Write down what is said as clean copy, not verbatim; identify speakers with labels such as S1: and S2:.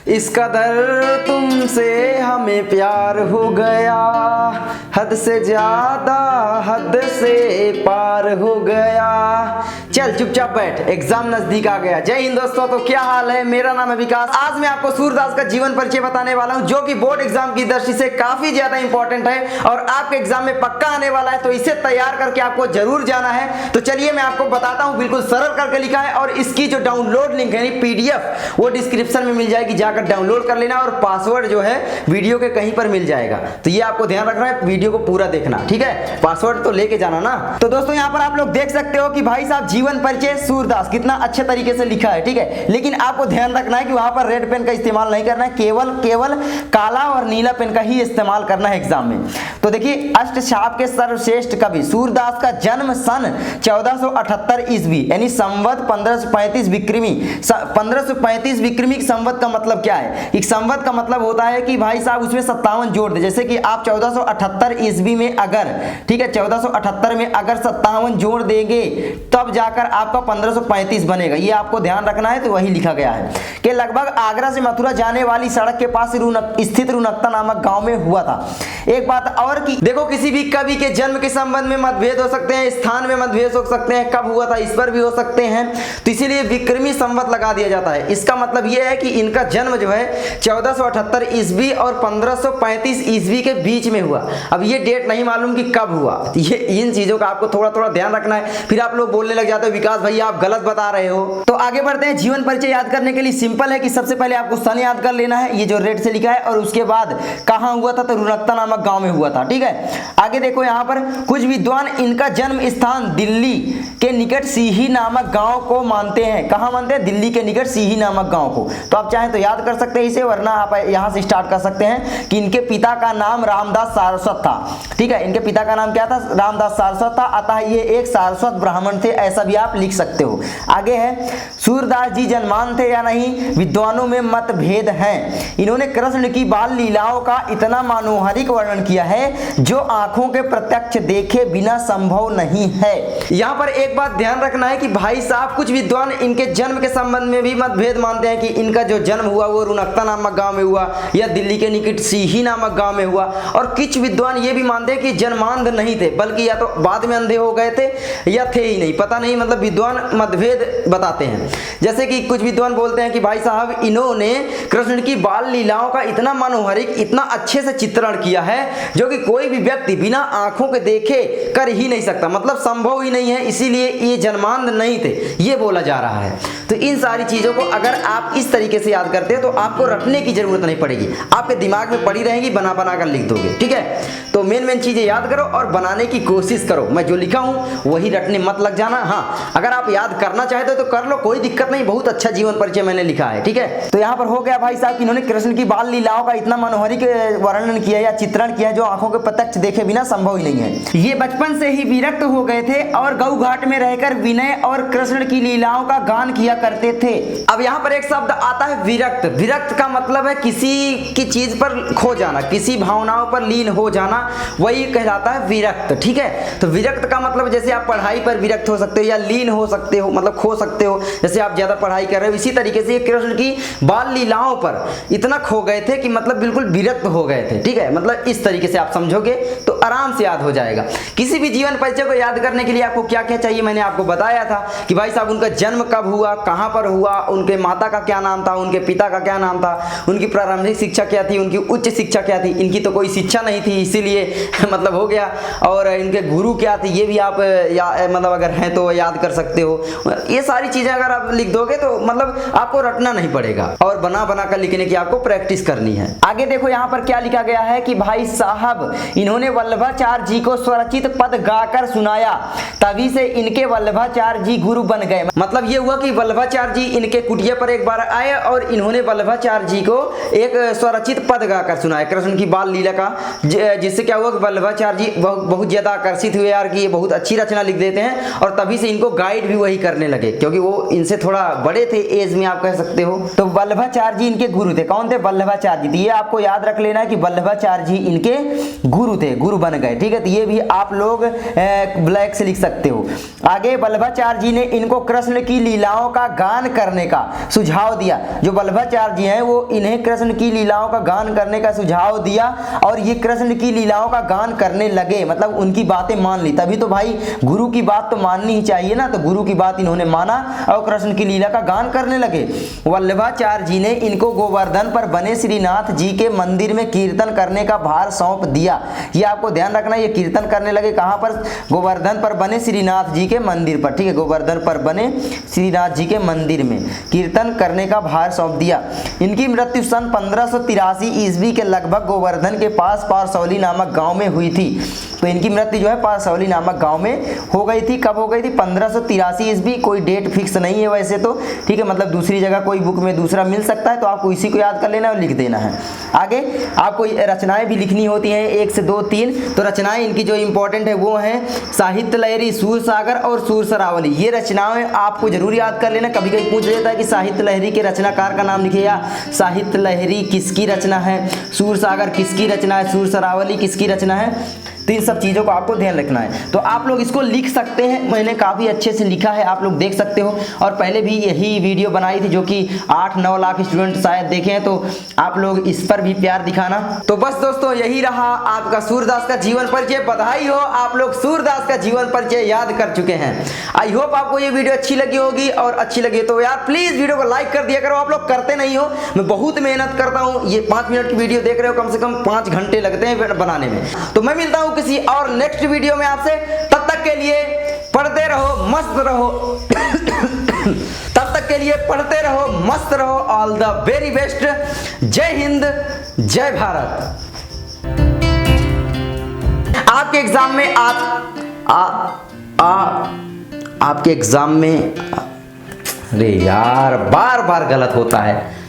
S1: इस कदर तुमसे हमें प्यार हो गया, हद से ज्यादा हद से पार हो गया। चल चुपचाप बैठ, एग्जाम नजदीक आ गया। जय हिंद दोस्तों, तो क्या हाल है? मेरा नाम है विकास। आज मैं आपको सूरदास का जीवन परिचय बताने वाला हूं, जो कि बोर्ड एग्जाम की दृष्टि से काफी ज्यादा इंपॉर्टेंट है और आपके एग्जाम में पक्का आने वाला है, तो इसे तैयार करके आपको जरूर जाना है। तो चलिए मैं आपको बताता हूं, बिल्कुल सरल करके लिखा है और इसकी जो डाउनलोड लिंक है पीडीएफ, वो डिस्क्रिप्शन में मिल जाएगी, जाकर डाउनलोड कर लेना और पासवर्ड जो है वीडियो के कहीं पर मिल जाएगा। तो ये आपको ध्यान रखना है, वीडियो को पूरा देखना, ठीक है? पासवर्ड तो लेके जाना ना। तो दोस्तों यहाँ पर आप लोग देख सकते हो कि भाई साहब जीवन परिचय सूरदास कितना अच्छे तरीके से लिखा है, ठीक है? लेकिन आपको ध्यान रखना है कि वहां पर रेड पेन का इस्तेमाल नहीं करना है, केवल काला और नीला पेन का ही इस्तेमाल करना है एग्जाम में। तो देखिए, अष्टशाप के सर्वश्रेष्ठ कवि सूरदास का जन्म सन 1478 ईस्वी यानी संवत 1535 विक्रमी। 1535 विक्रमी संवत का मतलब क्या है? एक संवत का मतलब होता है कि भाई साहब उसमें 57 जोड़ दे। जैसे कि आप 1478 ईस्वी में अगर, ठीक है, 1478 में अगर 57 जोड़ देंगे तब जाकर आपका 1535 बनेगा। ये आपको ध्यान रखना है। तो वही लिखा गया है कि लगभग आगरा से मथुरा जाने वाली सड़क के पास स्थित रुनकता नामक गांव में हुआ था। एक बात और कि देखो, किसी भी कवि के जन्म के संबंध में मतभेद हो सकते हैं, स्थान में मतभेद हो सकते हैं, कब हुआ था इस पर भी हो सकते हैं, तो इसीलिए विक्रमी संवत लगा दिया जाता है। इसका मतलब यह है कि इनका जन्म जो है 1478 ईस्वी और 1535 ईस्वी के बीच में हुआ। अब ये डेट नहीं मालूम कि कब हुआ, ये इन चीजों का आपको थोड़ा थोड़ा ध्यान रखना है। फिर आप लोग बोलने लग जाते हो विकास भैया आप गलत बता रहे हो। तो आगे बढ़ते हैं। जीवन परिचय याद करने के लिए सिंपल है कि सबसे पहले आपको सन याद कर लेना है, ये जो रेड से लिखा है, और उसके बाद कहां हुआ था, तो रुनकता नामक गांव में हुआ था, ठीक है? आगे देखो, यहाँ पर कुछ विद्वान इनका जन्म स्थान दिल्ली के निकट सीही नामक गांव को मानते हैं। कहां मानते हैं? दिल्ली के निकट सीही नामक गांव को। तो आप चाहें तो याद कर सकते हैं इसे, वरना आप यहां से स्टार्ट कर सकते हैं कि इनके पिता का नाम रामदास सारस्वत था, ठीक है? इनके पिता का नाम क्या था? रामदास सारस्वत था, अतः ये एक सारस्वत ब्राह्मण थे, ऐसा भी आप लिख सकते हो। आगे है, सूरदास जी जन्मान थे या नहीं, विद्वानों में मतभेद हैं। इन्होंने कृष्ण की बाल लीलाओं का इतना मनोहारिक वर्णन किया है जो आंखों के प्रत्यक्ष देखे बिना संभव नहीं है। यहाँ पर एक बात ध्यान रखना है कि भाई साहब कुछ विद्वान इनके जन्म के संबंध में भी मतभेद मानते हैं कि इनका जो जन्म हुआ वो रुनकता नामक गांव में हुआ या दिल्ली के निकट सीही नामक गांव में हुआ। और कुछ विद्वान ये भी मानते हैं कि जन्मांध नहीं थे, बल्कि या तो बाद में अंधे हो गए थे या थे ही नहीं, पता नहीं, मतलब विद्वान मतभेद बताते हैं। जैसे कि कुछ विद्वान बोलते हैं कि भाई साहब इन्होंने कृष्ण की बाल लीलाओं का इतना मनोहारिक, इतना अच्छे से चित्रण किया है जो कि कोई भी व्यक्ति बिना आंखों के देखे कर ही नहीं सकता, मतलब संभव ही नहीं है, इसीलिए ये जन्मांध नहीं थे, ये बोला जा रहा है। तो इन सारी चीजों को अगर आप इस तरीके से याद करते हैं तो आपको रटने की जरूरत नहीं पड़ेगी, आपके दिमाग में पड़ी रहेंगी, बना बना कर लिख दोगे, ठीक है? तो मेन चीजें याद करो और बनाने की कोशिश करो। मैं जो लिखा हूं वही रटने मत लग जाना। हाँ, अगर आप याद करना चाहते हो तो कर लो, कोई दिक्कत नहीं, बहुत अच्छा जीवन परिचय मैंने लिखा है, ठीक है? तो यहाँ पर हो गया भाई साहब कि इन्होंने कृष्ण की बाल लीलाओं का इतना मनोहारिक वर्णन किया या चित्रण किया जो आंखों के प्रत्यक्ष देखे बिना संभव ही नहीं है। ये बचपन से ही विरक्त हो गए थे और गौ घाट में रहकर विनय और कृष्ण की लीलाओं का गान किया करते थे। अब यहाँ पर एक शब्द आता है विरक्त। विरक्त का मतलब है किसी की चीज पर खो जाना, किसी भावनाओं पर लीन हो जाना, वही कहलाता है विरक्त, ठीक है? तो विरक्त का मतलब जैसे आप पढ़ाई पर विरक्त हो सकते हो या लीन हो सकते हो, मतलब खो सकते हो, जैसे आप ज्यादा पढ़ाई कर रहे हो। इसी तरीके से कृष्ण की बाल लीलाओं पर इतना खो गए थे कि मतलब बिल्कुल विरक्त हो गए थे, ठीक है? मतलब इस तरीके से आप समझोगे तो आराम से याद हो जाएगा। किसी भी जीवन परिचय को याद करने के लिए आपको क्या क्या चाहिए, मैंने आपको बताया था कि भाई साहब उनका जन्म कब हुआ, कहां पर हुआ, उनके माता का क्या नाम था, उनके पिता का क्या नाम था, उनकी प्रारंभिक शिक्षा क्या थी, उनकी उच्च शिक्षा क्या थी। इनकी तो कोई शिक्षा नहीं थी, इसीलिए मतलब हो गया। और इनके गुरु क्या थे ये भी आप मतलब अगर हैं तो याद कर सकते हो। ये सारी चीजें अगर आप लिख दोगे तो मतलब आपको रटना नहीं पड़ेगा और बना बना कर लिखने की आपको प्रैक्टिस करनी है। आगे देखो यहाँ पर क्या लिखा गया है कि भाई साहब इन्होंने वल्लभाचार्य जी को स्वरचित पद गाकर सुनाया, तभी से इनके वल्लभाचार्य जी गुरु बन गए। मतलब ये हुआ कि वल्लभाचार्य जी इनके कुटिया पर एक बार आए और इन्होंने वल्लभाचार्य जी को एक स्वरचित पद गाकर सुनाया कृष्ण की बाल लीला का, जिससे क्या हुआ कि वल्लभाचार्य जी बहुत ज्यादा आकर्षित हुए यार कि ये बहुत अच्छी रचना लिख देते हैं, और तभी से इनको गाइड भी वही करने लगे, क्योंकि वो इनसे थोड़ा बड़े थे एज में, आप कह सकते हो। तो वल्लभाचार्य जी इनके गुरु थे। कौन थे? वल्लभाचार्य जी। ये आपको याद रख लेना है कि वल्लभाचार्य जी इनके गुरु थे, गुरु बन गए, ठीक है। तो ये भी आप लोग ब्लैक से लिख सकते हो। आगे वल्लभाचार्य जी ने इनको कृष्ण की लीलाओं का गान करने का सुझाव दिया। जो वल्लभाचार्य जी हैं वो इन्हें कृष्ण की लीलाओं का गान करने का सुझाव दिया, और ये कृष्ण की लीलाओं का गान करने लगे, मतलब उनकी बातें मान ली। तभी तो भाई गुरु की बात तो माननी ही चाहिए ना, तो गुरु की बात इन्होंने माना और कृष्ण की लीला का गान करने लगे। वल्लभाचार्य जी ने इनको गोवर्धन पर बने श्रीनाथ जी के मंदिर में कीर्तन करने का भार सौंप दिया। ये आपको ध्यान रखना, ये कीर्तन करने लगे कहां पर? गोवर्धन पर बने श्रीनाथ जी के मंदिर पर, ठीक है। गोवर्धन पर बने श्रीनाथ जी के मंदिर में कीर्तन करने का भार सौंप दिया। इनकी मृत्यु सन 1583 ईस्वी के लगभग गोवर्धन के पास पारसौली नामक गांव में हुई थी। तो इनकी मृत्यु जो है पारसौली नामक गांव में हो गई थी। कब हो गई थी? 1583 ईस्वी। कोई डेट फिक्स नहीं है वैसे तो, ठीक है, मतलब दूसरी जगह कोई बुक में दूसरा मिल सकता है, तो आपको इसी को याद कर लेना और लिख देना है। आगे आपको रचनाएं भी लिखनी होती हैं, 1 से 2 3। तो रचनाएं इनकी जो इंपॉर्टेंट है वो हैं साहित्य लहरी, सूरसागर और सूरसरावली। ये रचनाएं आपको जरूर याद कर लेना। कभी कभी पूछ देता है कि साहित्य लहरी के रचनाकार का नाम लिखिए, या साहित्य लहरी किसकी रचना है, सूरसागर किसकी रचना है, सूरसरावली किसकी रचना है। तो इन सब चीज़ों को आपको ध्यान रखना है। तो आप लोग इसको लिख सकते हैं, मैंने काफ़ी अच्छे से लिखा है, आप लोग देख सकते हो। और पहले भी यही वीडियो बनाई थी जो कि 8-9 लाख स्टूडेंट शायद देखे हैं, तो आप लोग इस पर भी प्यार दिखाना। तो बस दोस्तों यही रहा आपका सूरदास का जीवन परिचय। बधाई हो, आप लोग सूरदास का जीवन परिचय याद कर चुके हैं। आई होप आपको ये वीडियो अच्छी लगी होगी, और अच्छी लगी तो यार प्लीज़ वीडियो को लाइक कर दिया करो। आप लोग करते नहीं हो, मैं बहुत मेहनत करता हूँ। ये 5 मिनट की वीडियो देख रहे हो, कम से कम 5 घंटे लगते हैं बनाने में। तो मैं मिलता हूँ किसी और नेक्स्ट वीडियो में आपसे, तब तक के लिए पढ़ते रहो, मस्त रहो। तब तक के लिए पढ़ते रहो, मस्त रहो। All the very best. जय हिंद, जय भारत। आपके एग्जाम में आपके एग्जाम में, अरे यार बार बार गलत होता है।